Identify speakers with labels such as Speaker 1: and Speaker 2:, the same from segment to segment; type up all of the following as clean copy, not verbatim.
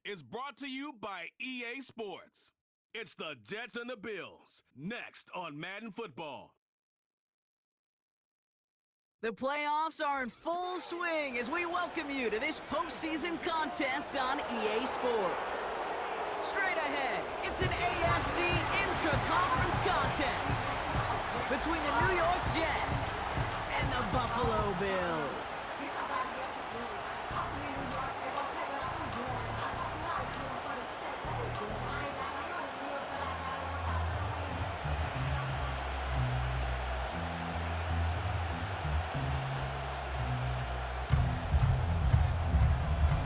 Speaker 1: is brought to you by EA Sports. It's the Jets and the Bills, next on Madden Football.
Speaker 2: The playoffs are in full swing as we welcome you to this postseason contest on EA Sports. Straight ahead, it's an AFC intra-conference contest between the New York Jets and the Buffalo Bills.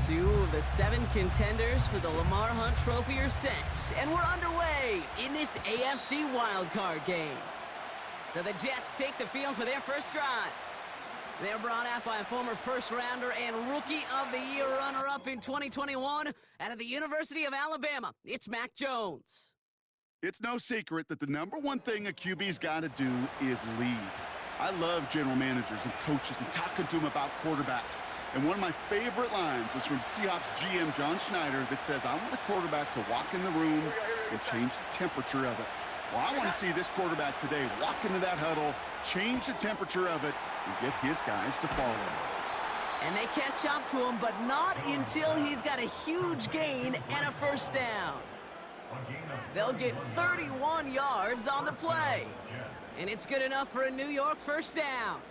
Speaker 2: Two of the 7 contenders for the Lamar Hunt Trophy are set, and we're underway in this AFC wildcard game. So the Jets take the field for their first drive. They're brought out by a former first-rounder and Rookie of the Year runner-up in 2021 out of the University of Alabama. It's Mac Jones.
Speaker 3: It's no secret that the number one thing a QB's got to do is lead. I love general managers and coaches and talking to them about quarterbacks. And one of my favorite lines was from Seahawks GM John Schneider that says, I want a quarterback to walk in the room and change the temperature of it. Well, I want to see this quarterback today walk into that huddle, change the temperature of it, and get his guys to follow.
Speaker 2: And they catch up to him, but not until he's got a huge gain and a first down. They'll get 31 yards on the play. And it's good enough for a New York first down.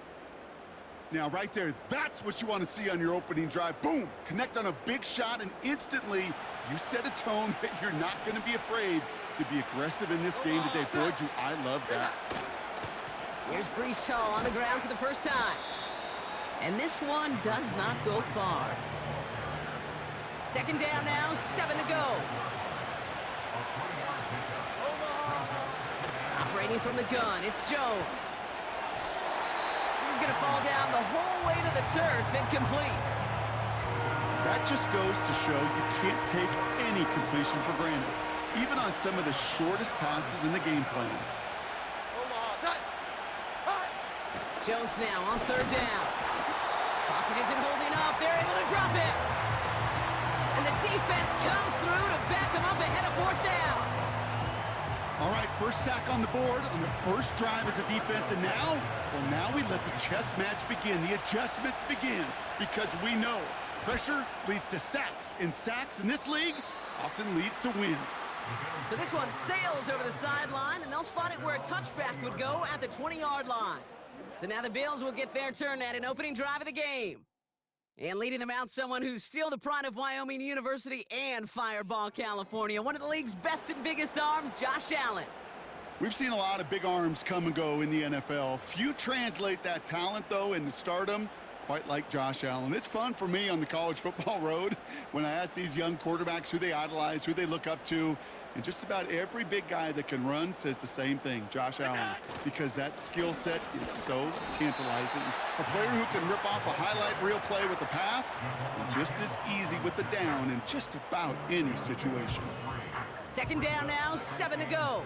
Speaker 3: Now, right there, that's what you want to see on your opening drive. Boom! Connect on a big shot, and instantly you set a tone that you're not going to be afraid to be aggressive in this game today. Boy, do I love that.
Speaker 2: Here's Breece Hall on the ground for the first time. And this one does not go far. Second down now, 7 to go. Operating from the gun, it's Jones. He's going to fall down the whole way to the turf and complete.
Speaker 3: That just goes to show you can't take any completion for granted, even on some of the shortest passes in the game plan.
Speaker 2: Jones now on third down. Pocket isn't holding up. They're able to drop it. And the defense comes through to back him up ahead of fourth down.
Speaker 3: All right, first sack on the board on the first drive as a defense, and now, well, now we let the chess match begin. The adjustments begin because we know pressure leads to sacks, and sacks in this league often leads to wins.
Speaker 2: So this one sails over the sideline, and they'll spot it where a touchback would go at the 20-yard line. So now the Bills will get their turn at an opening drive of the game. And leading them out, someone who's still the pride of Wyoming University and Fireball, California. One of the league's best and biggest arms, Josh Allen.
Speaker 3: We've seen a lot of big arms come and go in the NFL. Few translate that talent, though, into stardom, quite like Josh Allen. It's fun for me on the college football road when I ask these young quarterbacks who they idolize, who they look up to. And just about every big guy that can run says the same thing, Josh Allen, because that skill set is so tantalizing. A player who can rip off a highlight reel play with the pass, and just as easy with the down in just about any situation.
Speaker 2: Second down now, 7 to go.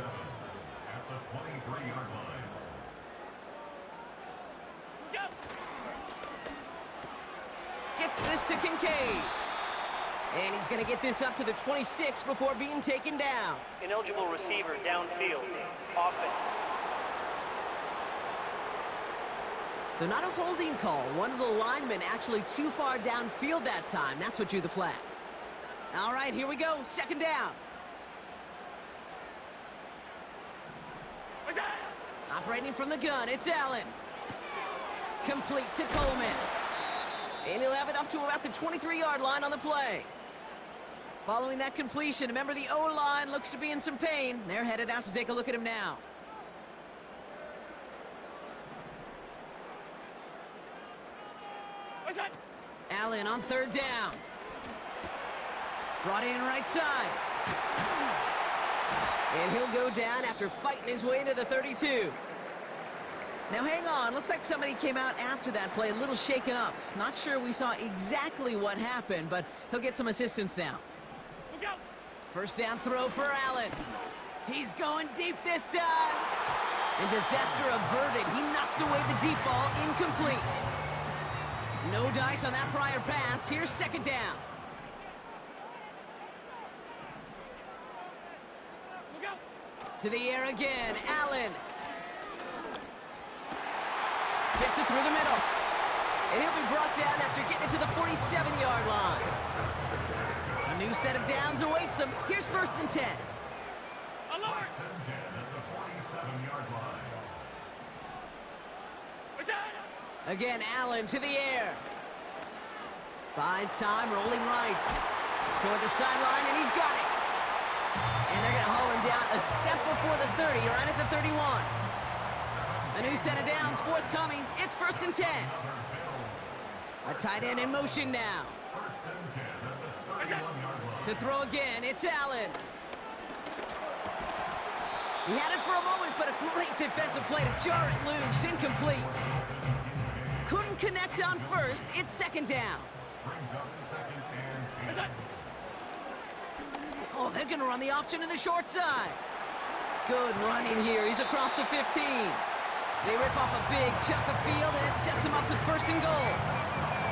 Speaker 2: Gets this to Kincaid. And he's going to get this up to the 26 before being taken down.
Speaker 4: Ineligible receiver downfield. Offense.
Speaker 2: So not a holding call. One of the linemen actually too far downfield that time. That's what drew the flag. All right, here we go. Second down. Operating from the gun, it's Allen. Complete to Coleman. And he'll have it up to about the 23-yard line on the play. Following that completion, remember the O-line looks to be in some pain. They're headed out to take a look at him now. Allen on third down. Brought in right side. And he'll go down after fighting his way to the 32. Now hang on, looks like somebody came out after that play a little shaken up. Not sure we saw exactly what happened, but he'll get some assistance now. First down throw for Allen. He's going deep this time. And disaster averted. He knocks away the deep ball, incomplete. No dice on that prior pass. Here's second down. To the air again, Allen. Fits it through the middle. And he'll be brought down after getting it to the 47-yard line. A new set of downs awaits him. Here's 1st and 10.
Speaker 4: Alert!
Speaker 2: Again, Allen to the air. Buys time, rolling right. Toward the sideline, and he's got it. And they're going to haul him down a step before the 30, right at the 31. A new set of downs forthcoming. It's 1st and 10. A tight end in motion now. To throw again, it's Allen. He had it for a moment, but a great defensive play to jar it loose. Incomplete. Couldn't connect on 1st. It's 2nd down. Oh, they're going to run the option to the short side. Good running here. He's across the 15. They rip off a big chunk of field, and it sets him up with 1st and goal.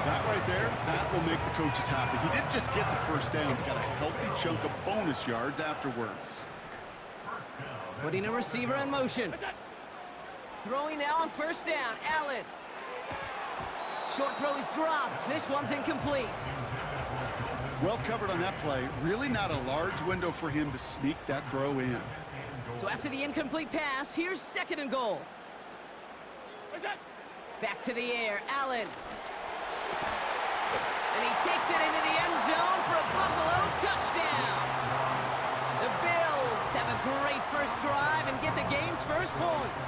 Speaker 3: That right there, that will make the coaches happy. He didn't just get the 1st down, he got a healthy chunk of bonus yards afterwards.
Speaker 2: Putting a receiver in motion. Throwing now on 1st down, Allen. Short throw is dropped. This one's incomplete.
Speaker 3: Well covered on that play. Really not a large window for him to sneak that throw in.
Speaker 2: So after the incomplete pass, here's 2nd and goal. Back to the air, Allen. And he takes it into the end zone for a Buffalo touchdown. The Bills have a great first drive and get the game's first points.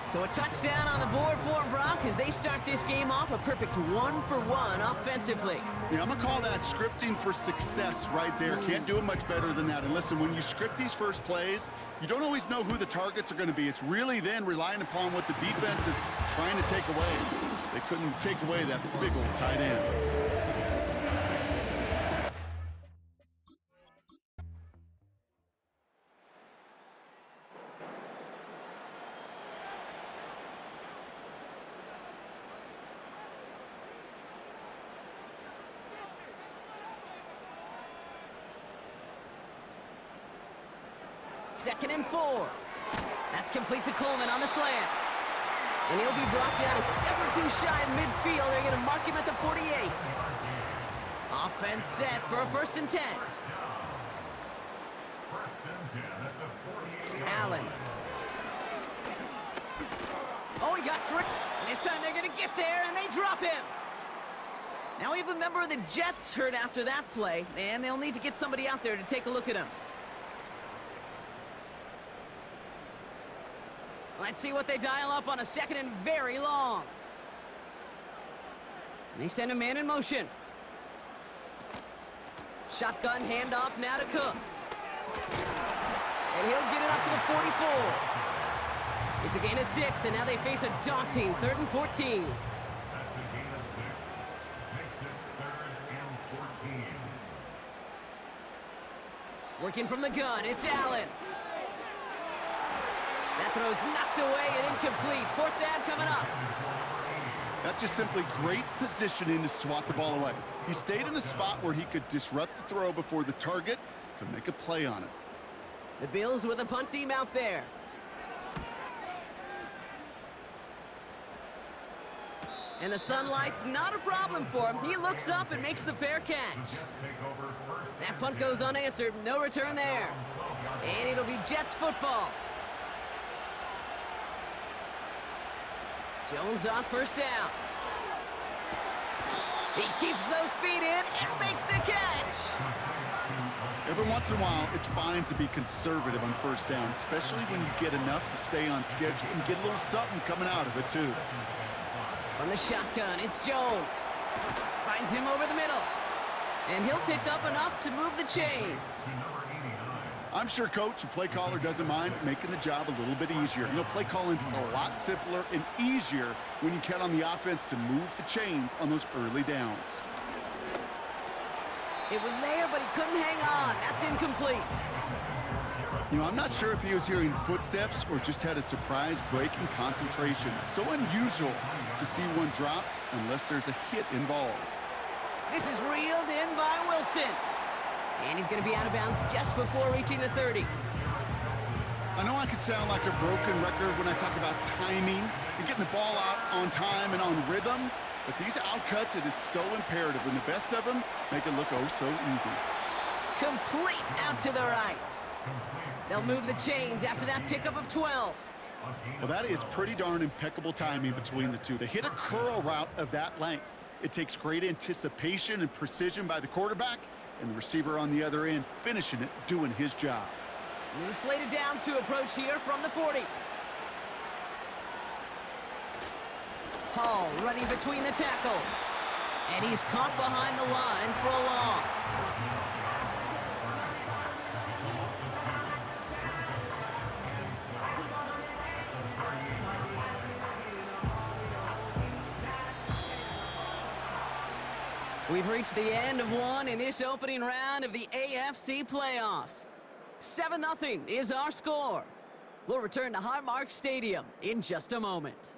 Speaker 2: So a touchdown on the board for them, Brock, as they start this game off a perfect 1-for-1 offensively.
Speaker 3: Yeah, I'm going to call that scripting for success right there. Can't do it much better than that. And listen, when you script these first plays, you don't always know who the targets are going to be. It's really then relying upon what the defense is trying to take away. They couldn't take away that big old tight end.
Speaker 2: Second and 4. That's complete to Coleman on the slant. And he'll be brought down a step or two shy of midfield. They're going to mark him at the 48. Offense set for a 1st and 10. Allen. Oh, he got free. And this time they're going to get there, and they drop him. Now we have a member of the Jets hurt after that play, and they'll need to get somebody out there to take a look at him. Let's see what they dial up on a 2nd and very long. They send a man in motion. Shotgun handoff now to Cook. And he'll get it up to the 44. It's a gain of 6, and now they face a daunting 3rd and 14.
Speaker 5: That's a gain of 6. Makes it 3rd and 14.
Speaker 2: Working from the gun, it's Allen. That throw's knocked away and incomplete. 4th down coming up.
Speaker 3: That's just simply great positioning to swat the ball away. He stayed in a spot where he could disrupt the throw before the target could make a play on it.
Speaker 2: The Bills with a punt team out there. And the sunlight's not a problem for him. He looks up and makes the fair catch. That punt goes unanswered. No return there. And it'll be Jets football. Jones on 1st down. He keeps those feet in and makes the catch.
Speaker 3: Every once in a while, it's fine to be conservative on 1st down, especially when you get enough to stay on schedule and get a little something coming out of it, too.
Speaker 2: From the shotgun, it's Jones. Finds him over the middle. And he'll pick up enough to move the chains.
Speaker 3: I'm sure coach and play caller doesn't mind making the job a little bit easier. You know, play calling's a lot simpler and easier when you count on the offense to move the chains on those early downs.
Speaker 2: It was there, but he couldn't hang on. That's incomplete.
Speaker 3: You know, I'm not sure if he was hearing footsteps or just had a surprise break in concentration. So unusual to see one dropped unless there's a hit involved.
Speaker 2: This is reeled in by Wilson. And he's going to be out of bounds just before reaching the 30.
Speaker 3: I know I could sound like a broken record when I talk about timing and getting the ball out on time and on rhythm, but these outcuts, it is so imperative, and the best of them make it look oh so easy.
Speaker 2: Complete out to the right. They'll move the chains after that pickup of 12.
Speaker 3: Well, that is pretty darn impeccable timing between the two. To hit a curl route of that length, it takes great anticipation and precision by the quarterback, and the receiver on the other end finishing it, doing his job.
Speaker 2: New slated downs to approach here from the 40. Hall running between the tackles. And he's caught behind the line for a loss. We've reached the end of one in this opening round of the AFC playoffs. 7-0 is our score. We'll return to Highmark Stadium in just a moment.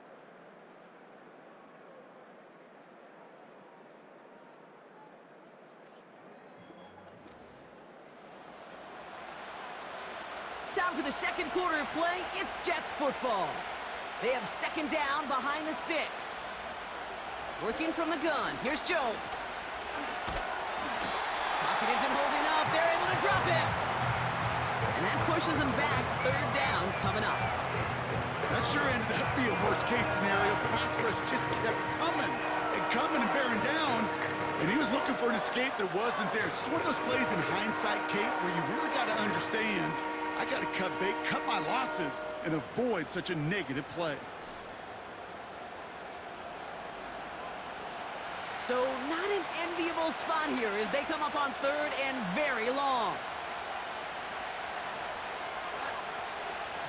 Speaker 2: Time for the second quarter of play. It's Jets football. They have second down behind the sticks. Working from the gun. Here's Jones. Pocket isn't holding up. They're able to drop him. And that pushes them back. Third down coming up.
Speaker 3: That sure ended up being a worst-case scenario. Pass rush just kept coming and bearing down. And he was looking for an escape that wasn't there. It's just one of those plays in hindsight, Kate, where you really got to understand, I got to cut bait, cut my losses, and avoid such a negative play.
Speaker 2: So not an enviable spot here as they come up on third and very long.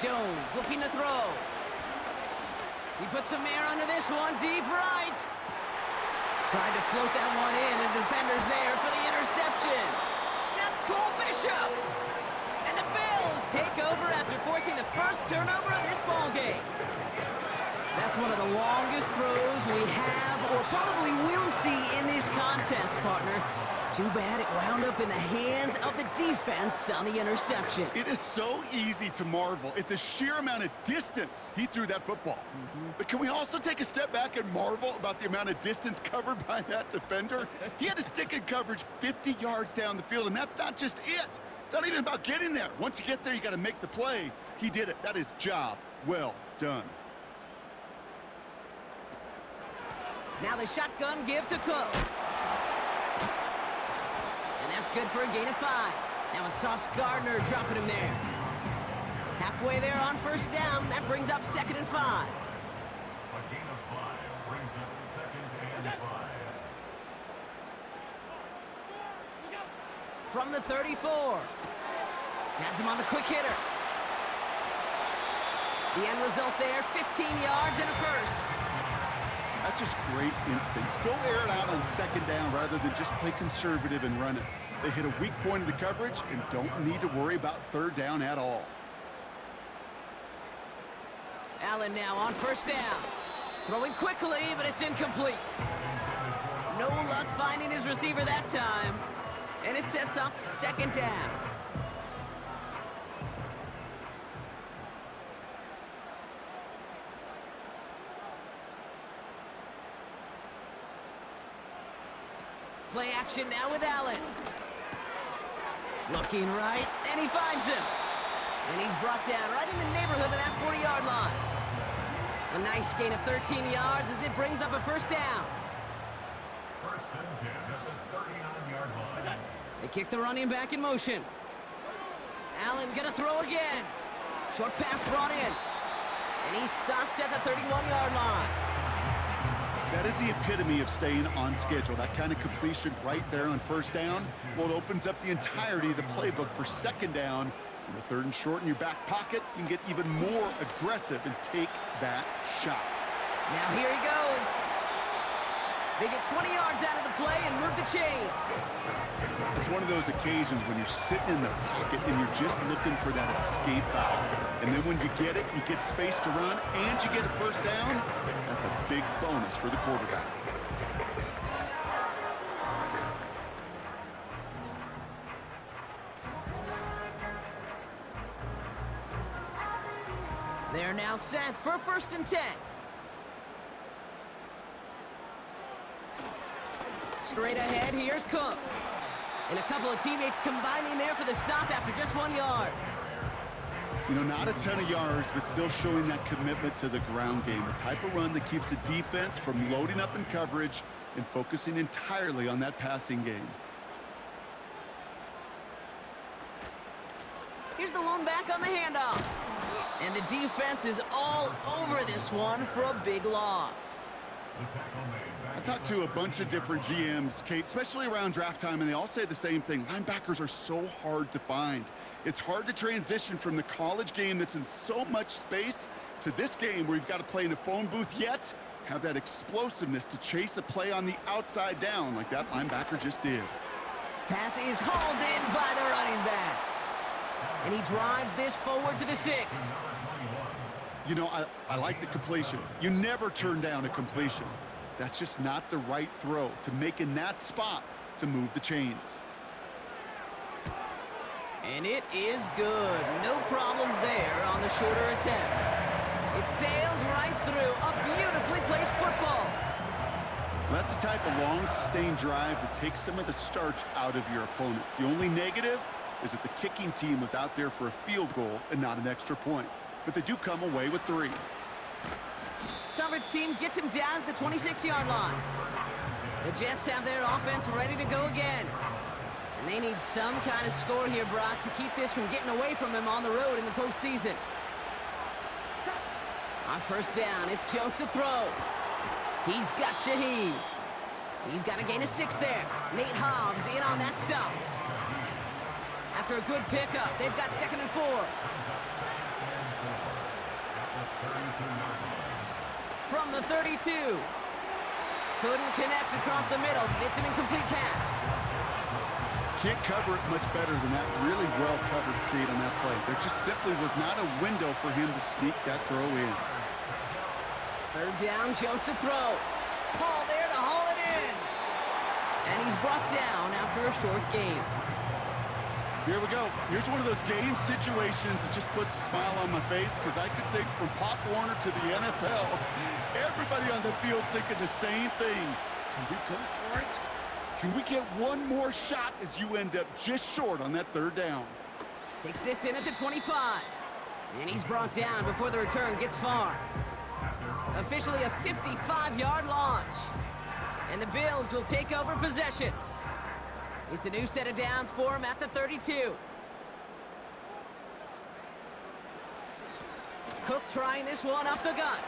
Speaker 2: Jones looking to throw. He puts some air under this one, deep right. Tried to float that one in, and the defender's there for the interception. That's Cole Bishop. And the Bills take over after forcing the first turnover of this ballgame. That's one of the longest throws we have or probably will see in this contest, partner. Too bad it wound up in the hands of the defense on the interception.
Speaker 3: It is so easy to marvel at the sheer amount of distance he threw that football. But can we also take a step back and marvel about the amount of distance covered by that defender? He had to stick in coverage 50 yards down the field, and that's not just it. It's not even about getting there. Once you get there, you got to make the play. He did it. That is job well done.
Speaker 2: Now the shotgun give to Cook. And that's good for a gain of 5. That was Sauce Gardner dropping him there. Halfway there on first down. That brings up 2nd and 5.
Speaker 5: A gain of 5 brings up 2nd and 5.
Speaker 2: From the 34. Has him on the quick hitter. The end result there, 15 yards and a first.
Speaker 3: That's just great instincts. Go air it out on 2nd down rather than just play conservative and run it. They hit a weak point of the coverage and don't need to worry about 3rd down at all.
Speaker 2: Allen now on first down. Throwing quickly, but it's incomplete. No luck finding his receiver that time. And it sets up 2nd down. Play action now with Allen. Looking right, and he finds him. And he's brought down right in the neighborhood of that 40-yard line. A nice gain of 13 yards as it brings up a first down.
Speaker 5: First and 10 at the 39-yard line.
Speaker 2: They kick the running back in motion. Allen gonna throw again. Short pass brought in. And he's stopped at the 31-yard line.
Speaker 3: That is the epitome of staying on schedule. That kind of completion right there on first down. Well, it opens up the entirety of the playbook for 2nd down. In the 3rd and short in your back pocket, you can get even more aggressive and take that shot.
Speaker 2: Now here he goes. They get 20 yards out of the play and move the chains.
Speaker 3: It's one of those occasions when you're sitting in the pocket and you're just looking for that escape valve. And then when you get it, you get space to run, and you get a first down. That's a big bonus for the quarterback.
Speaker 2: They're now set for 1st and 10. Straight ahead, here's Cook. And a couple of teammates combining there for the stop after just 1 yard.
Speaker 3: You know, not a ton of yards, but still showing that commitment to the ground game. The type of run that keeps the defense from loading up in coverage and focusing entirely on that passing game.
Speaker 2: Here's the lone back on the handoff. And the defense is all over this one for a big loss.
Speaker 3: I talked to a bunch of different GMs, Kate, especially around draft time, and they all say the same thing. Linebackers are so hard to find. It's hard to transition from the college game that's in so much space to this game where you've got to play in a phone booth, yet have that explosiveness to chase a play on the outside down like that linebacker just did.
Speaker 2: Pass is hauled in by the running back. And he drives this forward to the 6.
Speaker 3: You know, I like the completion. You never turn down a completion. That's just not the right throw to make in that spot to move the chains.
Speaker 2: And it is good. No problems there on the shorter attempt. It sails right through a beautifully placed football.
Speaker 3: That's the type of long, sustained drive that takes some of the starch out of your opponent. The only negative is that the kicking team was out there for a field goal and not an extra point. But they do come away with 3.
Speaker 2: Coverage team gets him down at the 26-yard line. The Jets have their offense ready to go again. And they need some kind of score here, Brock, to keep this from getting away from him on the road in the postseason. On 1st down, it's Jones to throw. He's got Shaheed. He's got a gain of 6 there. Nate Hobbs in on that stop. After a good pickup, they've got 2nd and 4. From the 32. Couldn't connect across the middle. It's an incomplete pass.
Speaker 3: Can't cover it much better than that. Really well covered, Kate, on that play. There just simply was not a window for him to sneak that throw in.
Speaker 2: 3rd down, Jones to throw. Hall there to haul it in. And he's brought down after a short game.
Speaker 3: Here we go. Here's one of those game situations that just puts a smile on my face because I could think from Pop Warner to the NFL, everybody on the field thinking the same thing. Can we go for it? Can we get one more shot as you end up just short on that 3rd down?
Speaker 2: Takes this in at the 25. And he's brought down before the return gets far. Officially a 55-yard launch. And the Bills will take over possession. It's a new set of downs for him at the 32. Cook trying this one up the gut.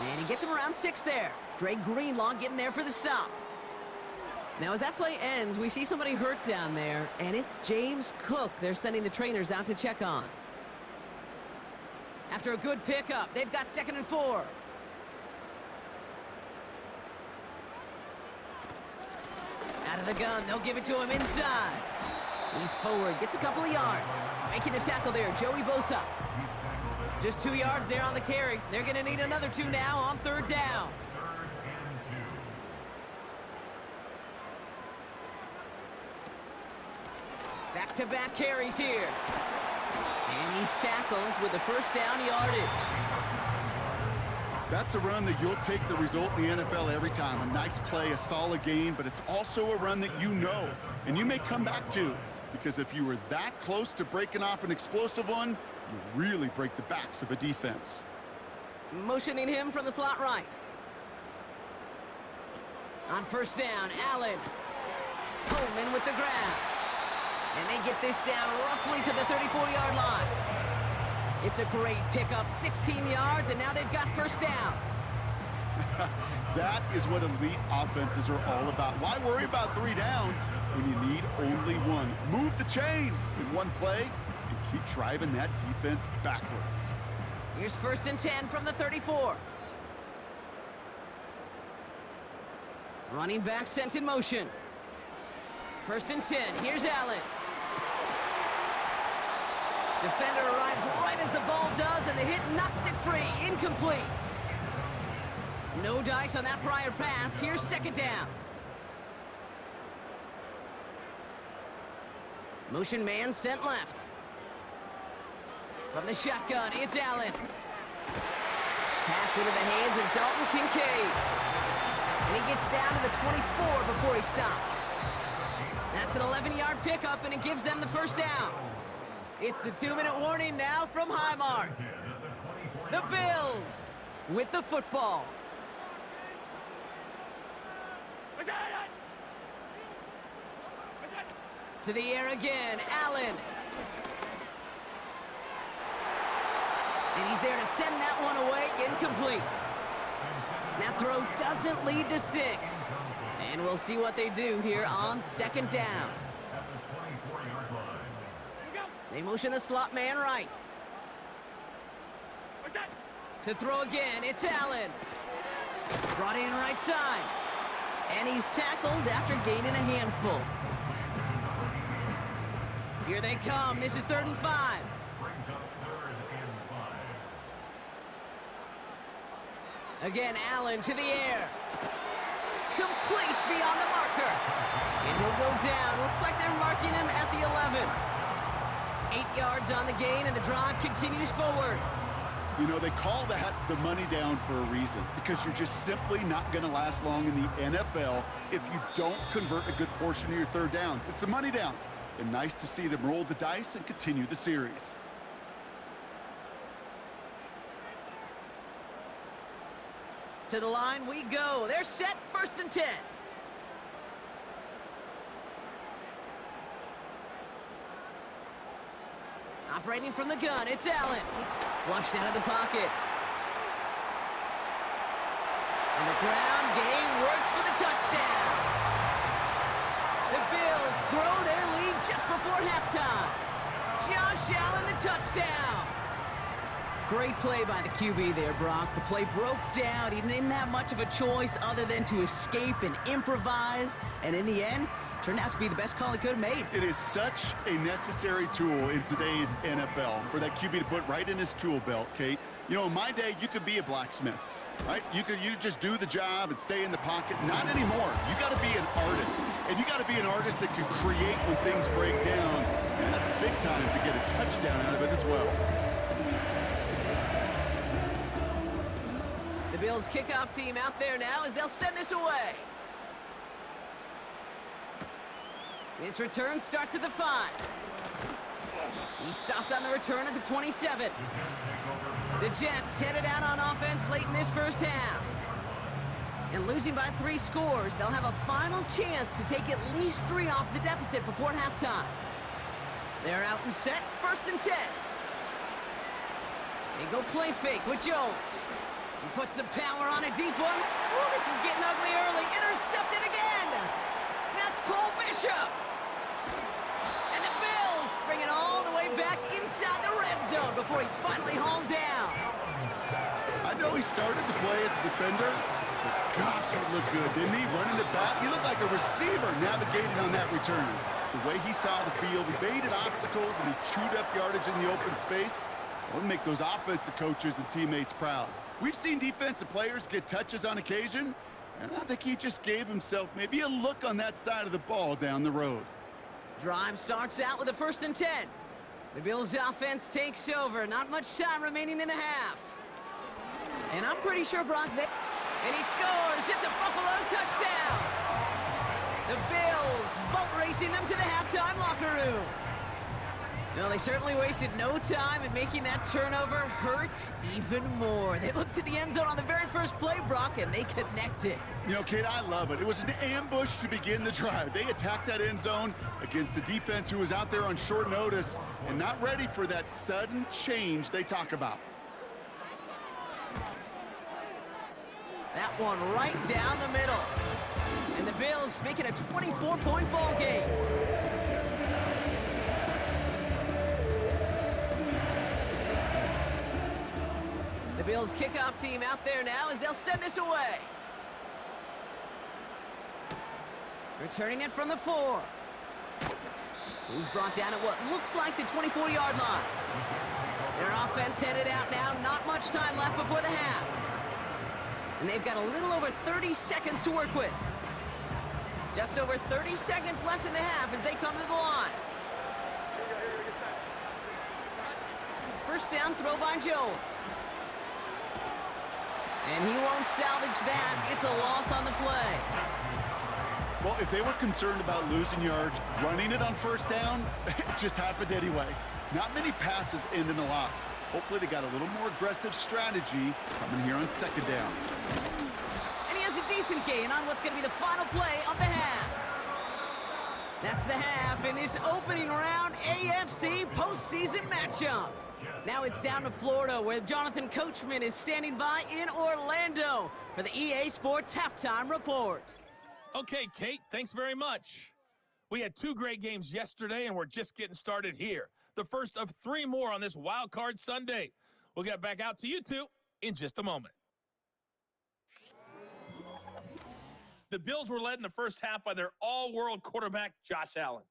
Speaker 2: And he gets him around 6 there. Dre Greenlaw getting there for the stop. Now, as that play ends, we see somebody hurt down there, and it's James Cook they're sending the trainers out to check on. After a good pickup, they've got 2nd and 4. Out of the gun, they'll give it to him inside. He's forward, gets a couple of yards. Making the tackle there, Joey Bosa. Just 2 yards there on the carry. They're going to need another 2 now on 3rd down. Back-to-back carries here. And he's tackled with the 1st down yardage.
Speaker 3: That's a run that you'll take the result in the NFL every time. A nice play, a solid game, but it's also a run that you know, and you may come back to, because if you were that close to breaking off an explosive one, you really break the backs of a defense.
Speaker 2: Motioning him from the slot right. On 1st down, Allen. Coleman with the grab. And they get this down roughly to the 34-yard line. It's a great pickup, 16 yards, and now they've got 1st down.
Speaker 3: That is what elite offenses are all about. Why worry about 3 downs when you need only 1? Move the chains in one play and keep driving that defense backwards.
Speaker 2: Here's 1st and 10 from the 34. Running back sent in motion. 1st and 10, here's Allen. Defender arrives right as the ball does, and the hit knocks it free. Incomplete. No dice on that prior pass. Here's 2nd down. Motion man sent left. From the shotgun, it's Allen. Pass into the hands of Dalton Kincaid. And he gets down to the 24 before he stopped. That's an 11-yard pickup, and it gives them the first down. It's the 2-minute warning now from Highmark. The Bills with the football. To the air again, Allen. And he's there to send that one away, incomplete. That throw doesn't lead to 6. And we'll see what they do here on second down. They motion the slot man right. To throw again, it's Allen. Brought in right side. And he's tackled after gaining a handful. Here they come. This is 3rd and 5. Again, Allen to the air. Complete beyond the marker. And he'll go down. Looks like they're marking him at the 11. 8 yards on the gain, and the drive continues forward.
Speaker 3: You know, they call that the money down for a reason, because you're just simply not going to last long in the NFL if you don't convert a good portion of your third downs. It's the money down. And nice to see them roll the dice and continue the series.
Speaker 2: To the line we go. They're set, 1st and 10. Operating from the gun, it's Allen. Flushed out of the pocket. And the ground game works for the touchdown. The Bills grow their lead just before halftime. Josh Allen, the touchdown. Great play by the QB there, Brock. The play broke down. He didn't have much of a choice other than to escape and improvise. And in the end, turned out to be the best call he could have made.
Speaker 3: It is such a necessary tool in today's NFL for that QB to put right in his tool belt, Kate. You know, in my day, you could be a blacksmith, right? You just do the job and stay in the pocket. Not anymore. You got to be an artist. And you got to be an artist that can create when things break down. And that's big time to get a touchdown out of it as well.
Speaker 2: The Bills kickoff team out there now as they'll send this away. This return starts at the 5. He stopped on the return at the 27. The Jets headed out on offense late in this first half. And losing by 3 scores, they'll have a final chance to take at least 3 off the deficit before halftime. They're out and set, 1st and 10. They go play fake with Jones. He puts some power on a deep one. Oh, this is getting ugly early. Intercepted again. That's Cole Bishop. And the Bills bring it all the way back inside the red zone before he's finally hauled down.
Speaker 3: I know he started to play as a defender, but gosh, it looked good, didn't he? Running it back. He looked like a receiver navigating on that return. The way he saw the field, he baited obstacles, and he chewed up yardage in the open space. It would make those offensive coaches and teammates proud. We've seen defensive players get touches on occasion, and I think he just gave himself maybe a look on that side of the ball down the road.
Speaker 2: Drive starts out with a 1st and 10. The Bills' offense takes over. Not much time remaining in the half. And I'm pretty sure Brock... And he scores! It's a Buffalo touchdown! The Bills boat racing them to the halftime locker room. No, they certainly wasted no time in making that turnover hurt even more. They looked to the end zone on the very first play, Brock, and they connected.
Speaker 3: You know, Kate, I love it. It was an ambush to begin the drive. They attacked that end zone against a defense who was out there on short notice and not ready for that sudden change they talk about.
Speaker 2: That one right down the middle. And the Bills making a 24-point ball game. The Bills kickoff team out there now as they'll send this away. Returning it from the 4. He's brought down at what looks like the 24-yard line. Their offense headed out now. Not much time left before the half. And they've got a little over 30 seconds to work with. Just over 30 seconds left in the half as they come to the line. 1st first down throw by Jones. And he won't salvage that. It's a loss on the play.
Speaker 3: Well, if they were concerned about losing yards, running it on first down, it just happened anyway. Not many passes end in a loss. Hopefully they got a little more aggressive strategy coming here on second down.
Speaker 2: And he has a decent gain on what's going to be the final play of the half. That's the half in this opening round AFC postseason matchup. Now it's down to Florida, where Jonathan Coachman is standing by in Orlando for the EA Sports Halftime Report.
Speaker 6: Okay, Kate, thanks very much. We had 2 great games yesterday, and we're just getting started here. The first of 3 more on this Wild Card Sunday. We'll get back out to you two in just a moment. The Bills were led in the first half by their all-world quarterback, Josh Allen.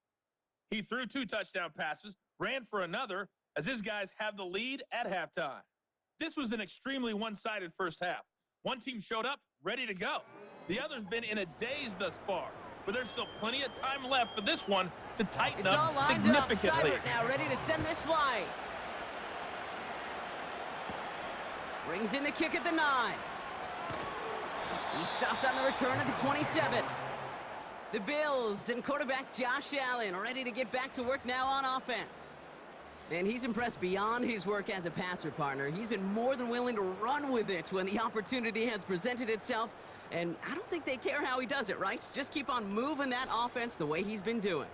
Speaker 6: He threw 2 touchdown passes, ran for another, as his guys have the lead at halftime. This was an extremely one-sided first half. One team showed up, ready to go. The other's been in a daze thus far, but there's still plenty of time left for this one to tighten up significantly.
Speaker 2: Seibert now ready to send this flight. Brings in the kick at the 9. He stopped on the return at the 27. The Bills and quarterback Josh Allen are ready to get back to work now on offense. And he's impressed beyond his work as a passer partner. He's been more than willing to run with it when the opportunity has presented itself. And I don't think they care how he does it, right? Just keep on moving that offense the way he's been doing.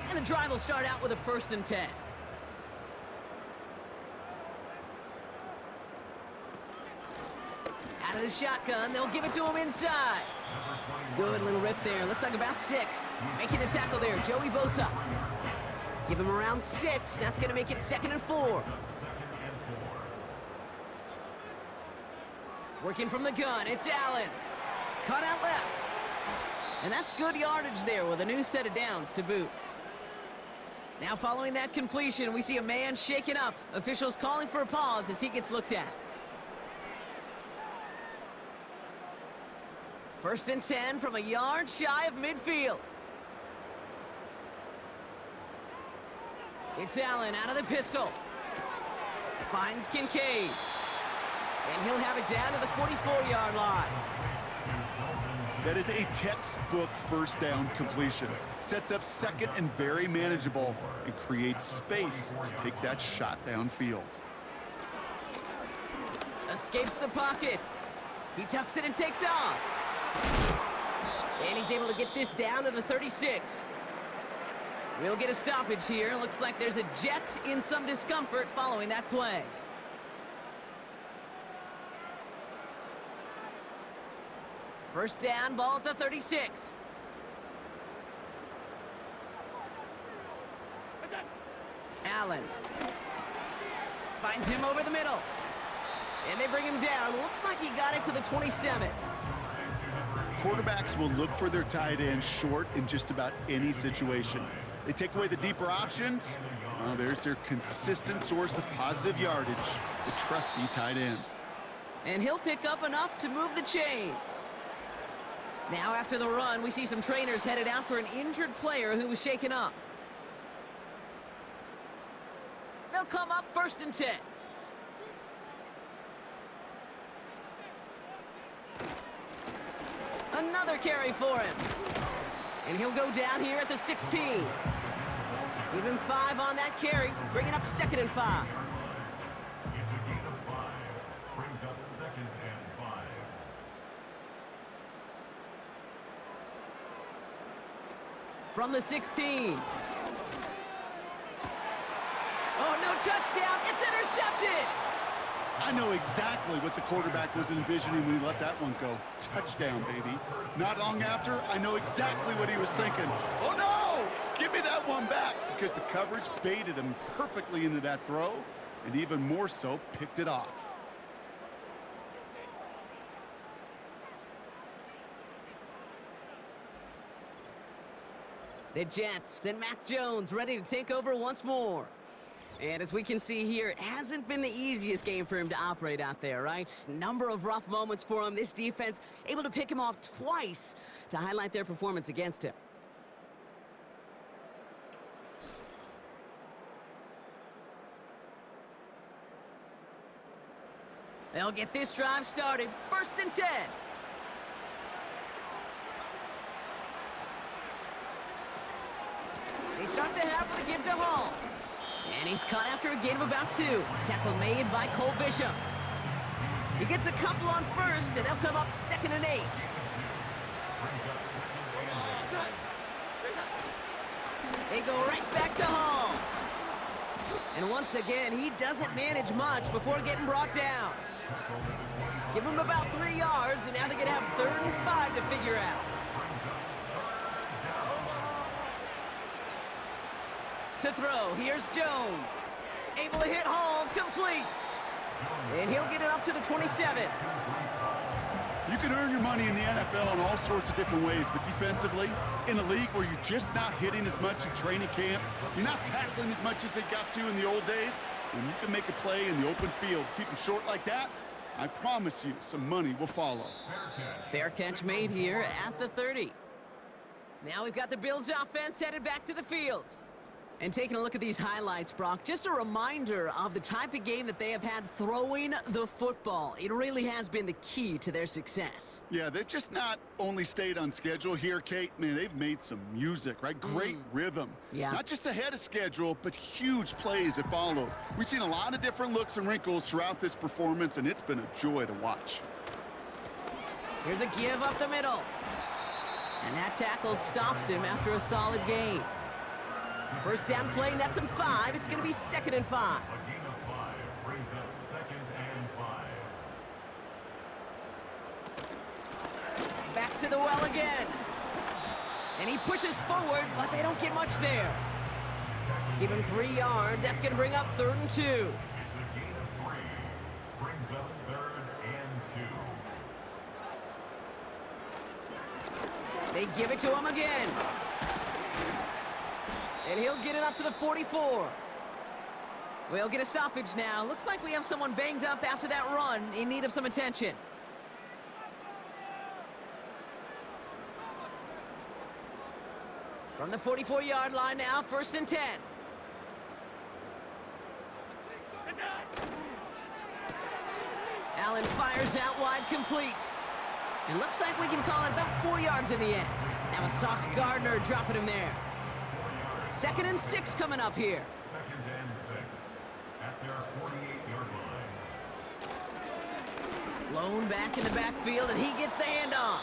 Speaker 2: And the drive will start out with a 1st and 10. Out of the shotgun, they'll give it to him inside. Good little rip there. Looks like about 6. Making the tackle there, Joey Bosa. Give him around 6. That's going to make it 2nd and 4. Working from the gun, it's Allen. Cut out left. And that's good yardage there with a new set of downs to boot. Now following that completion, we see a man shaken up. Officials calling for a pause as he gets looked at. 1st and 10 from a yard shy of midfield. It's Allen out of the pistol. Finds Kincaid. And he'll have it down to the 44-yard line.
Speaker 3: That is a textbook first down completion. Sets up second and very manageable and creates space to take that shot downfield.
Speaker 2: Escapes the pocket. He tucks it and takes off. And he's able to get this down to the 36. We'll get a stoppage here. Looks like there's a Jet in some discomfort following that play. First down, ball at the 36. Allen finds him over the middle. And they bring him down. Looks like he got it to the 27.
Speaker 3: Quarterbacks will look for their tight end short in just about any situation. They take away the deeper options. Well, there's their consistent source of positive yardage, the trusty tight end.
Speaker 2: And he'll pick up enough to move the chains. Now after the run, we see some trainers headed out for an injured player who was shaken up. They'll come up 1st and 10. Another carry for him. And he'll go down here at the 16. Give him 5 on that carry, bringing up 2nd and 5.
Speaker 5: It's a gain of 5. Brings up 2nd and 5.
Speaker 2: From the 16. Oh, no touchdown. It's intercepted.
Speaker 3: I know exactly what the quarterback was envisioning when he let that one go. Touchdown, baby. Not long after, I know exactly what he was thinking. Oh, no! Give me that one back, because the coverage baited him perfectly into that throw, and even more so, picked it off.
Speaker 2: The Jets and Mac Jones ready to take over once more. And as we can see here, it hasn't been the easiest game for him to operate out there, right? Number of rough moments for him. This defense able to pick him off twice to highlight their performance against him. They'll get this drive started. 1st and 10. They start the half with a give to Hall. And he's caught after a gain of about 2. Tackle made by Cole Bishop. He gets a couple on 1st, and they'll come up 2nd and 8. They go right back to Hall. And once again, he doesn't manage much before getting brought down. Give him about 3 yards, and now they're going to have 3rd and 5 to figure out. To throw, here's Jones. Able to hit Hall, complete. And he'll get it up to the 27.
Speaker 3: You can earn your money in the NFL in all sorts of different ways, but defensively, in a league where you're just not hitting as much in training camp, you're not tackling as much as they got to in the old days, when you can make a play in the open field, keep them short like that, I promise you some money will follow.
Speaker 2: Fair catch made here at the 30. Now we've got the Bills offense headed back to the field. And taking a look at these highlights, Brock, just a reminder of the type of game that they have had throwing the football. It really has been the key to their success.
Speaker 3: Yeah, they've just not only stayed on schedule here, Kate. Man, they've made some music, right? Great rhythm.
Speaker 2: Yeah.
Speaker 3: Not just ahead of schedule, but huge plays that followed. We've seen a lot of different looks and wrinkles throughout this performance, and it's been a joy to watch.
Speaker 2: Here's a give up the middle. And that tackle stops him after a solid gain. 1st down play, nets him 5. It's going to be 2nd and 5.
Speaker 5: A gain of 5 brings up 2nd and 5.
Speaker 2: Back to the well again. And he pushes forward, but they don't get much there. Give him 3 yards. That's going to bring up 3rd and 2.
Speaker 5: It's a gain of 3. Brings up 3rd and 2.
Speaker 2: They give it to him again. And he'll get it up to the 44. We'll get a stoppage now. Looks like we have someone banged up after that run, in need of some attention. From the 44-yard line now, 1st and 10. Allen fires out wide, complete. It looks like we can call it about 4 yards in the end. That was Sauce Gardner dropping him there. 2nd and 6 coming up here.
Speaker 5: 2nd and 6 at their 48-yard line.
Speaker 2: Lone back in the backfield, and he gets the handoff.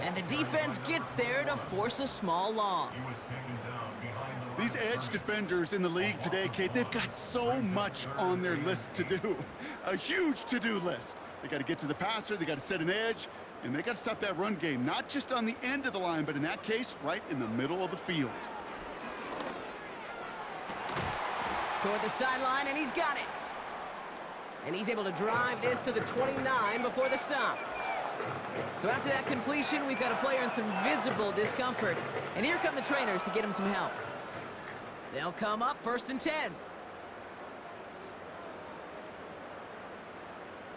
Speaker 2: And the defense gets there to force a small loss.
Speaker 5: He was taken down behind the
Speaker 3: These edge defenders in the league today, Kate, they've got so much on their list to do. A huge to-do list. They got to get to the passer, they got to set an edge, and they got to stop that run game, not just on the end of the line, but in that case, right in the middle of the field.
Speaker 2: Toward the sideline, and he's got it. And he's able to drive this to the 29 before the stop. So after that completion, we've got a player in some visible discomfort. And here come the trainers to get him some help. They'll come up 1st and 10.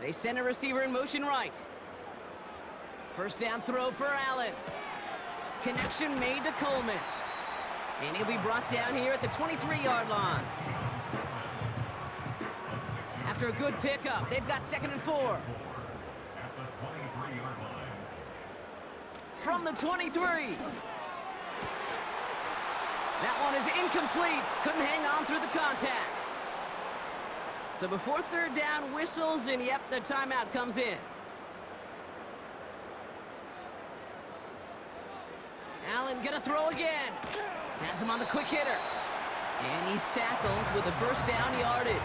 Speaker 2: They send a receiver in motion right. 1st down throw for Allen. Connection made to Coleman. And he'll be brought down here at the 23-yard line. After a good pickup, they've got 2nd and 4.
Speaker 5: at the 23-yard line.
Speaker 2: From the 23. That one is incomplete. Couldn't hang on through the contact. So before 3rd down whistles, and yep, the timeout comes in. Allen gonna throw again. Has him on the quick hitter. And he's tackled with the 1st down yardage.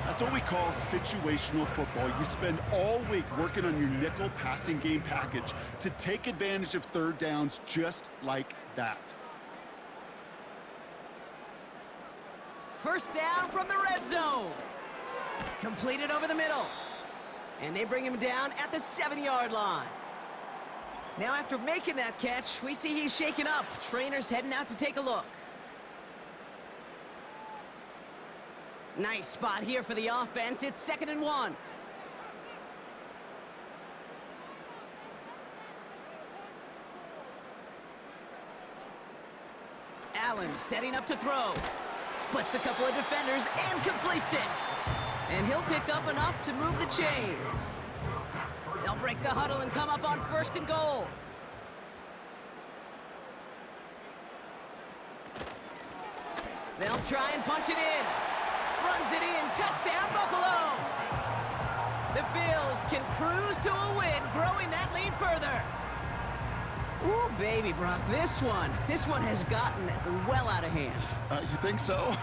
Speaker 3: That's what we call situational football. You spend all week working on your nickel passing game package to take advantage of 3rd downs just like that.
Speaker 2: 1st down from the red zone. Completed over the middle. And they bring him down at the 7-yard line. Now after making that catch, we see he's shaken up. Trainers heading out to take a look. Nice spot here for the offense. It's 2nd and 1. Allen setting up to throw. Splits a couple of defenders and completes it. And he'll pick up enough to move the chains. They'll break the huddle and come up on 1st and goal. They'll try and punch it in. Runs it in. Touchdown, Buffalo. The Bills can cruise to a win, growing that lead further. Ooh, baby, Brock, this one has gotten well out of hand.
Speaker 3: You think so?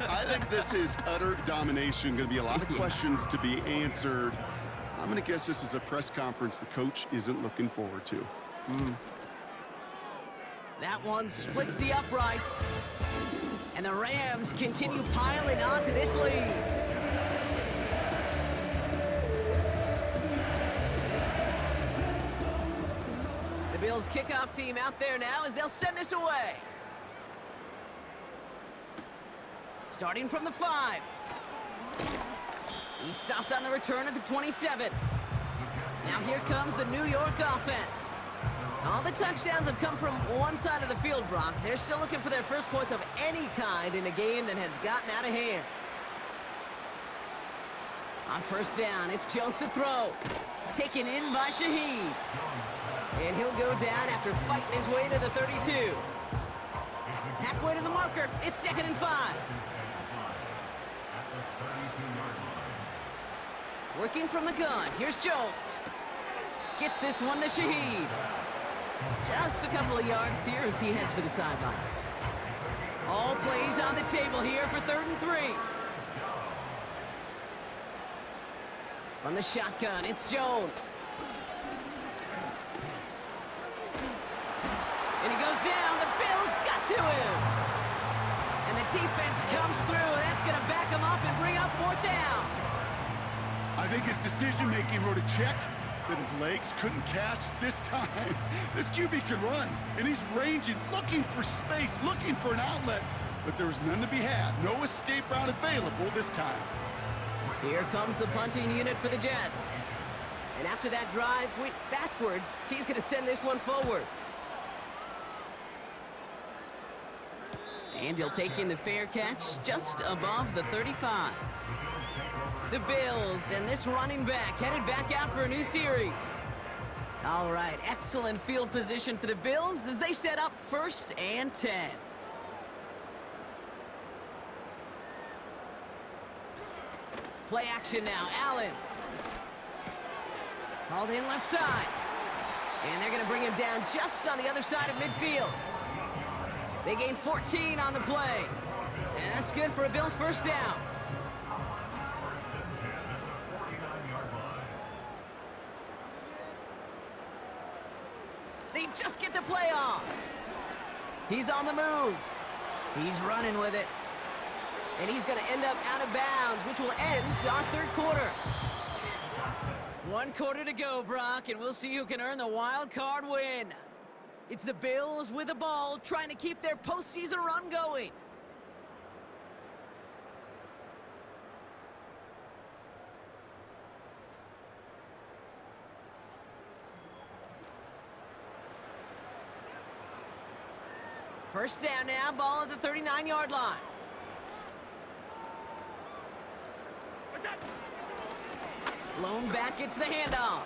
Speaker 3: I think this is utter domination. Going to be a lot of questions to be answered. I'm going to guess this is a press conference the coach isn't looking forward to.
Speaker 2: That one splits the uprights. And the Rams continue piling onto this lead. The Bills kickoff team out there now as they'll send this away. Starting from the 5. He stopped on the return at the 27. Now here comes the New York offense. All the touchdowns have come from one side of the field, Brock. They're still looking for their first points of any kind in a game that has gotten out of hand. On 1st down, it's Jones to throw. Taken in by Shaheed. And he'll go down after fighting his way to the 32. Halfway to the marker, it's 2nd and 5. Working from the gun, here's Jones. Gets this one to Shaheed. Just a couple of yards here as he heads for the sideline. All plays on the table here for 3rd and 3. From the shotgun, it's Jones. And he goes down. The Bills got to him. And the defense comes through. That's going to back him up and bring up 4th down.
Speaker 3: I think his decision-making wrote a check that his legs couldn't catch this time. This QB can run, and he's ranging, looking for space, looking for an outlet. But there was none to be had. No escape route available this time.
Speaker 2: Here comes the punting unit for the Jets. And after that drive went backwards, he's going to send this one forward. And he'll take in the fair catch just above the 35. The Bills and this running back headed back out for a new series. All right, excellent field position for the Bills as they set up 1st and 10. Play action now, Allen. Hauled in left side. And they're going to bring him down just on the other side of midfield. They gain 14 on the play. And that's good for a Bills 1st down. They just get the play off. He's on the move. He's running with it. And he's going to end up out of bounds, which will end our 3rd quarter. 1 quarter to go, Brock, and we'll see who can earn the wild card win. It's the Bills with the ball, trying to keep their postseason run going. First down now, ball at the 39-yard line. Lone back gets the handoff.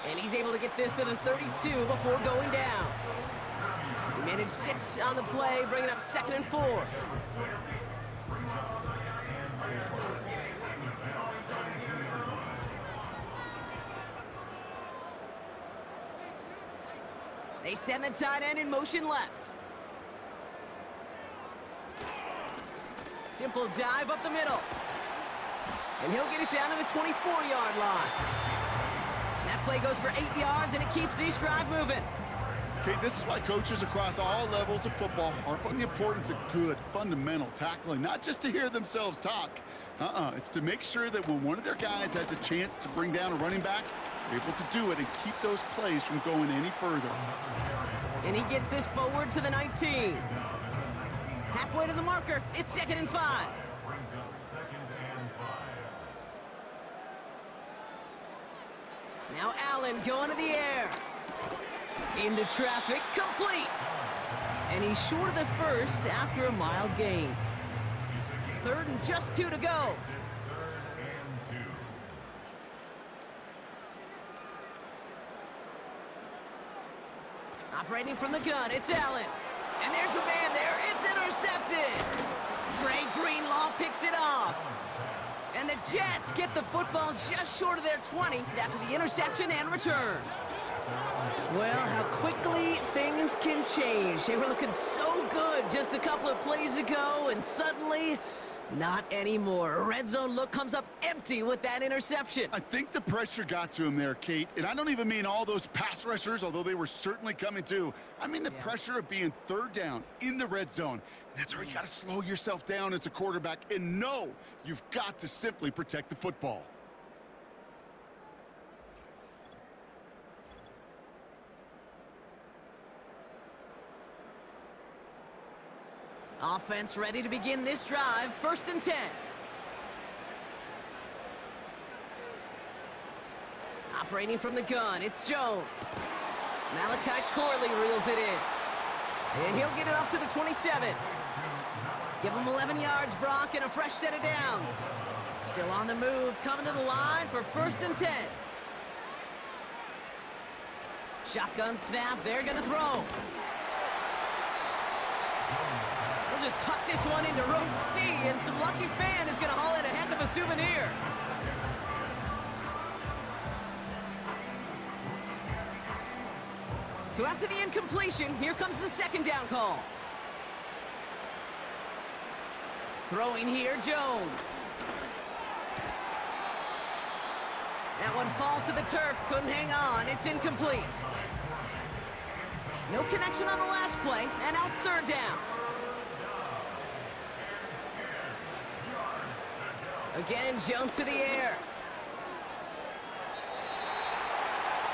Speaker 2: And he's able to get this to the 32 before going down. He managed 6 on the play, bringing up 2nd and 4. They send the tight end in motion left. Simple dive up the middle. And he'll get it down to the 24-yard line. That play goes for 8 yards, and it keeps this drive moving.
Speaker 3: Okay, this is why coaches across all levels of football harp on the importance of good, fundamental tackling, not just to hear themselves talk. It's to make sure that when one of their guys has a chance to bring down a running back, they're able to do it and keep those plays from going any further.
Speaker 2: And he gets this forward to the 19. Halfway to the marker, it's 2nd and 5. Now Allen going to the air. Into traffic, complete. And he's short of the 1st after a mild gain. 3rd and just 2 to go. Operating from the gun, it's Allen. And there's a man there. It's intercepted. Dre Greenlaw picks it off. And the Jets get the football just short of their 20 after the interception and return. Well, how quickly things can change. They were looking so good just a couple of plays ago, and suddenly, not anymore. A red zone look comes up empty with that interception.
Speaker 3: I think the pressure got to him there, Kate. And I don't even mean all those pass rushers, although they were certainly coming too. I mean the pressure of being third down in the red zone. That's where you got to slow yourself down as a quarterback and know you've got to simply protect the football.
Speaker 2: Offense ready to begin this drive. 1st and 10. Operating from the gun, it's Jones. Malachi Corley reels it in. And he'll get it up to the 27. Give him 11 yards, Brock, and a fresh set of downs. Still on the move, coming to the line for 1st and 10. Shotgun snap, they're gonna throw. We'll just huck this one into row C, and some lucky fan is gonna haul in a heck of a souvenir. So after the incompletion, here comes the 2nd down call. Throwing here, Jones. That one falls to the turf, couldn't hang on, it's incomplete. No connection on the last play, and now it's 3rd down. Again, Jones to the air.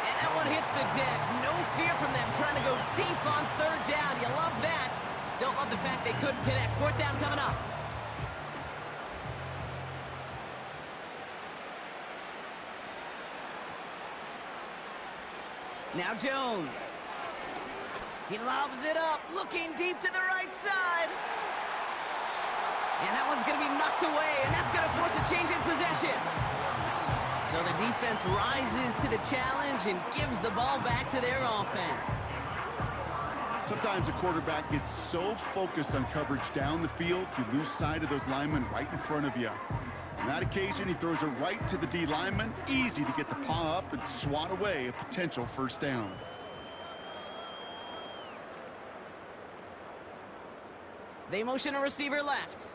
Speaker 2: And that one hits the deck. No fear from them trying to go deep on 3rd down. You love that. Don't love the fact they couldn't connect. 4th down coming up. Now Jones. He lobs it up, looking deep to the right side. And that one's going to be knocked away, and that's going to force a change in possession. So the defense rises to the challenge and gives the ball back to their offense.
Speaker 3: Sometimes a quarterback gets so focused on coverage down the field, you lose sight of those linemen right in front of you. On that occasion, he throws it right to the D lineman. Easy to get the paw up and swat away a potential 1st down.
Speaker 2: They motion a receiver left.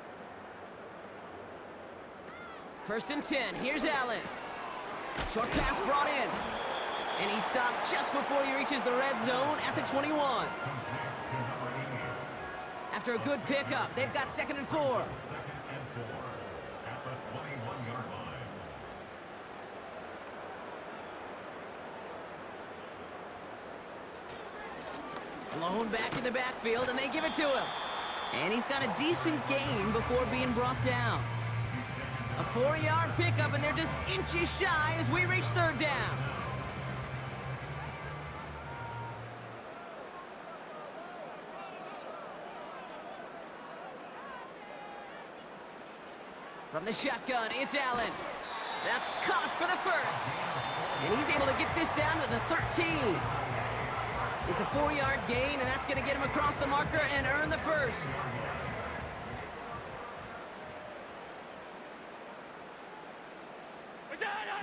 Speaker 2: 1st and 10. Here's Allen. Short pass brought in. And he stopped just before he reaches the red zone at the 21. After a good pickup, they've got 2nd and 4. Blown back in the backfield, and they give it to him. And he's got a decent gain before being brought down. A 4-yard pickup, and they're just inches shy as we reach 3rd down. From the shotgun, it's Allen. That's caught for the 1st. And he's able to get this down to the 13. It's a 4-yard gain, and that's going to get him across the marker and earn the 1st.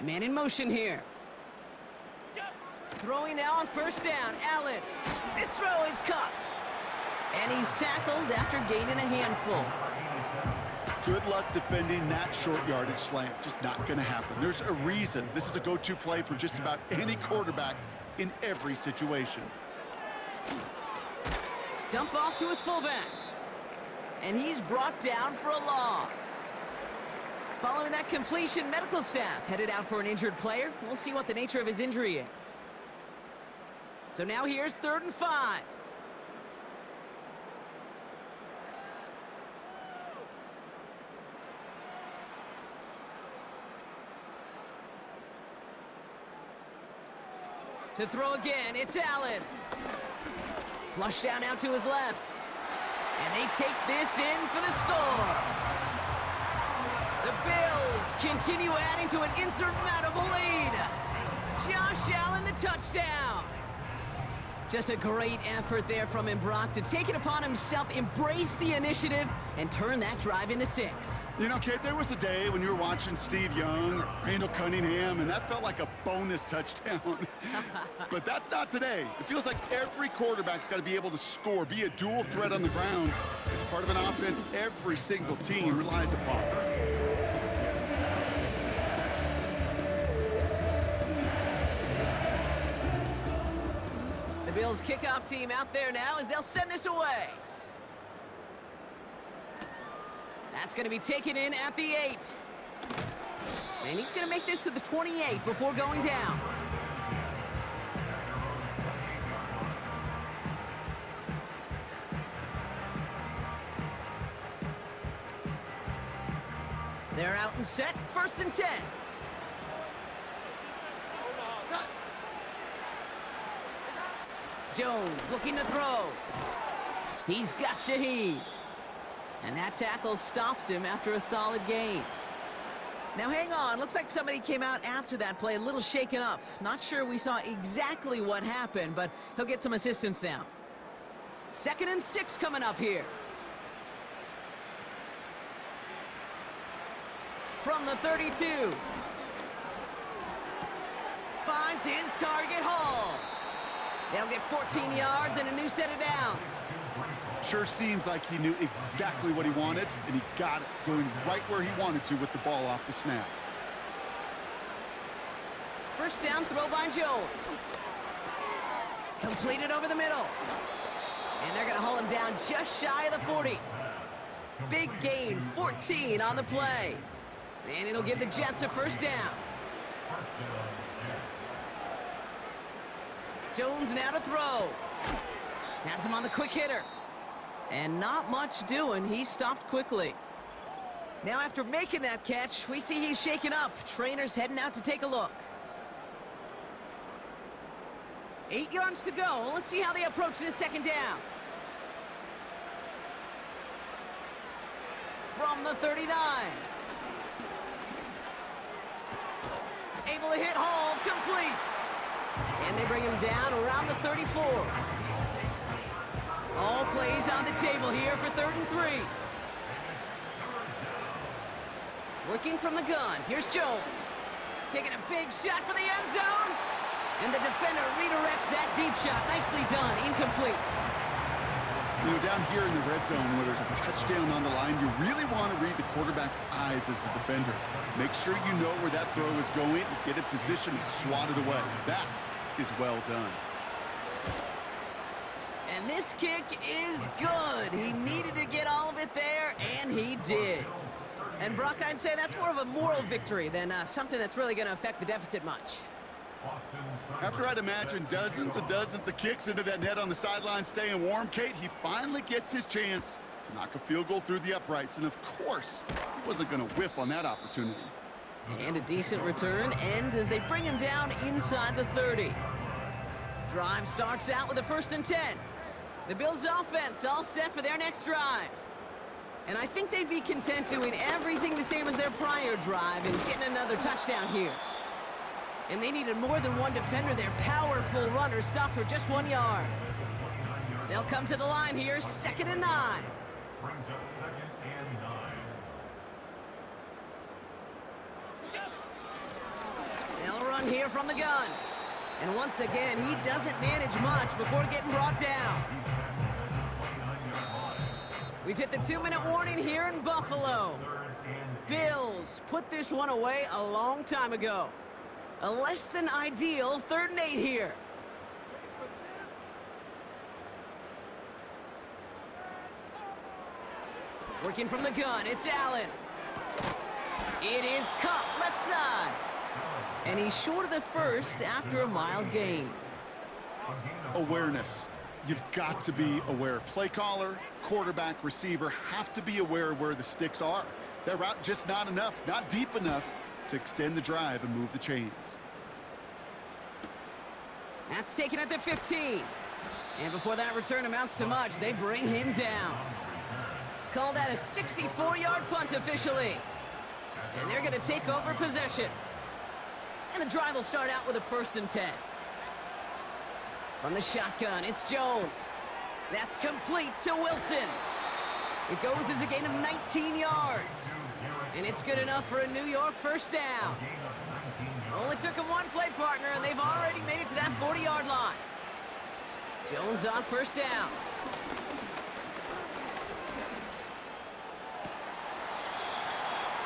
Speaker 2: Man in motion here. Throwing now on 1st down, Allen. This throw is caught. And he's tackled after gaining a handful.
Speaker 3: Good luck defending that short yardage slant. Just not going to happen. There's a reason. This is a go-to play for just about any quarterback in every situation.
Speaker 2: Dump off to his fullback. And he's brought down for a loss. Following that completion, medical staff headed out for an injured player. We'll see what the nature of his injury is. So now here's 3rd and 5. To throw again, it's Allen. Flush down out to his left. And they take this in for the score. The Bills continue adding to an insurmountable lead. Josh Allen, the touchdown. Just a great effort there from him, Brock, to take it upon himself, embrace the initiative, and turn that drive into 6.
Speaker 3: You know, Kate, there was a day when you were watching Steve Young or Randall Cunningham, and that felt like a bonus touchdown. But that's not today. It feels like every quarterback's got to be able to score, be a dual threat on the ground. It's part of an offense every single team relies upon.
Speaker 2: The Bills kickoff team out there now as they'll send this away. That's going to be taken in at the 8. And he's going to make this to the 28 before going down. They're out and set, 1st and 10. Jones looking to throw. He's got Shaheed. And that tackle stops him after a solid gain. Now hang on, looks like somebody came out after that play a little shaken up. Not sure we saw exactly what happened, but he'll get some assistance now. 2nd and 6 coming up here. From the 32. Finds his target, Hall. They'll get 14 yards and a new set of downs.
Speaker 3: Sure seems like he knew exactly what he wanted, and he got it, going right where he wanted to with the ball off the snap.
Speaker 2: 1st down throw by Jones. Completed over the middle. And they're going to haul him down just shy of the 40. Big gain, 14 on the play. And it'll give the Jets a 1st down. Jones now to throw. Has him on the quick hitter. And not much doing. He stopped quickly. Now after making that catch, we see he's shaken up. Trainer's heading out to take a look. 8 yards to go. Let's see how they approach this 2nd down. From the 39. Able to hit Hall, complete. And they bring him down around the 34. All plays on the table here for 3rd and 3. Working from the gun, here's Jones. Taking a big shot for the end zone. And the defender redirects that deep shot. Nicely done, incomplete.
Speaker 3: You know, down here in the red zone where there's a touchdown on the line, you really want to read the quarterback's eyes as a defender. Make sure you know where that throw is going and get it positioned to swat it away. That is well done.
Speaker 2: And this kick is good. He needed to get all of it there, and he did. And Brock, I'd say that's more of a moral victory than something that's really going to affect the deficit much.
Speaker 3: After I'd imagine dozens of kicks into that net on the sideline staying warm, Kate, he finally gets his chance to knock a field goal through the uprights. And of course, he wasn't going to whiff on that opportunity.
Speaker 2: And a decent return ends as they bring him down inside the 30. Drive starts out with a 1st and 10. The Bills offense all set for their next drive. And I think they'd be content doing everything the same as their prior drive and getting another touchdown here. And they needed more than one defender. Their powerful runner stopped for just 1 yard. They'll come to the line here, 2nd and 9.
Speaker 5: Brings up 2nd and 9.
Speaker 2: They'll run here from the gun. And once again, he doesn't manage much before getting brought down. We've hit the 2-minute warning here in Buffalo. Bills put this one away a long time ago. A less than ideal 3rd and 8 here. Working from the gun, it's Allen. It is Cup, left side. And he's short of the 1st after a mild gain.
Speaker 3: Awareness. You've got to be aware. Play caller, quarterback, receiver have to be aware where the sticks are. That route just not enough, not deep enough to extend the drive and move the chains.
Speaker 2: That's taken at the 15. And before that return amounts to much, they bring him down. Call that a 64-yard punt officially. And they're going to take over possession. And the drive will start out with a 1st and 10. From the shotgun, it's Jones. That's complete to Wilson. It goes as a gain of 19 yards. And it's good enough for a New York first down. Only took him one play partner, and they've already made it to that 40-yard line. Jones on first down.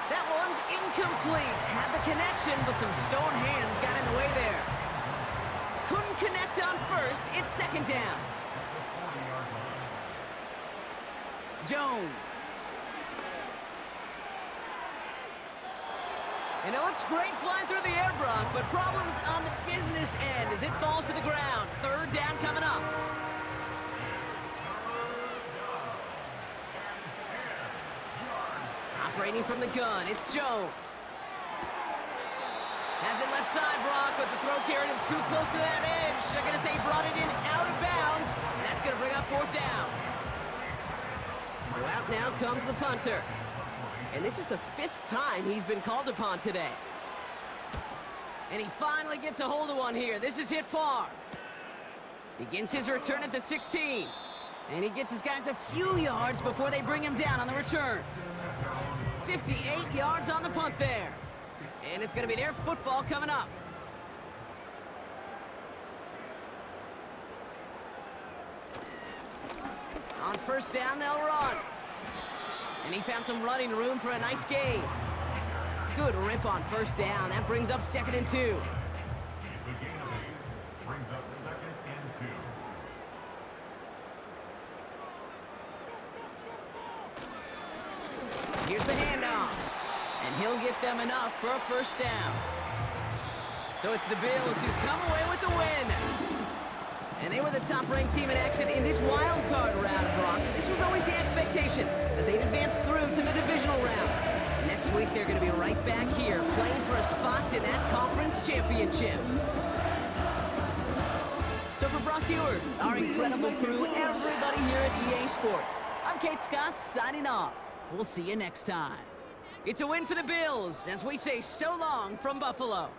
Speaker 2: That one's incomplete. Had the connection, but some stone hands got in the way there. Couldn't connect on first. It's second down. Jones. And it looks great flying through the air, Brock, but problems on the business end as it falls to the ground. Third down coming up. Operating from the gun, it's Jones. Has it left side, Brock, but the throw carried him too close to that edge. They're going to say he brought it in out of bounds. And that's going to bring up fourth down. So out now comes the punter. And this is the 5th time he's been called upon today. And he finally gets a hold of one here. This is hit far. Begins his return at the 16. And he gets his guys a few yards before they bring him down on the return. 58 yards on the punt there. And it's going to be their football coming up. On first down, they'll run. And he found some running room for a nice gain. Good rip on first down. That brings up 2nd and 2.
Speaker 5: It's a gain of 8. Brings up 2nd and 2.
Speaker 2: Here's the handoff. And he'll get them enough for a first down. So it's the Bills who come away with the win. And they were the top-ranked team in action in this wild card round, Brock. So this was always the expectation that they'd advance through to the divisional round. And next week, they're going to be right back here playing for a spot in that conference championship. So for Brock Ewart, our incredible crew, everybody here at EA Sports, I'm Kate Scott signing off. We'll see you next time. It's a win for the Bills as we say so long from Buffalo.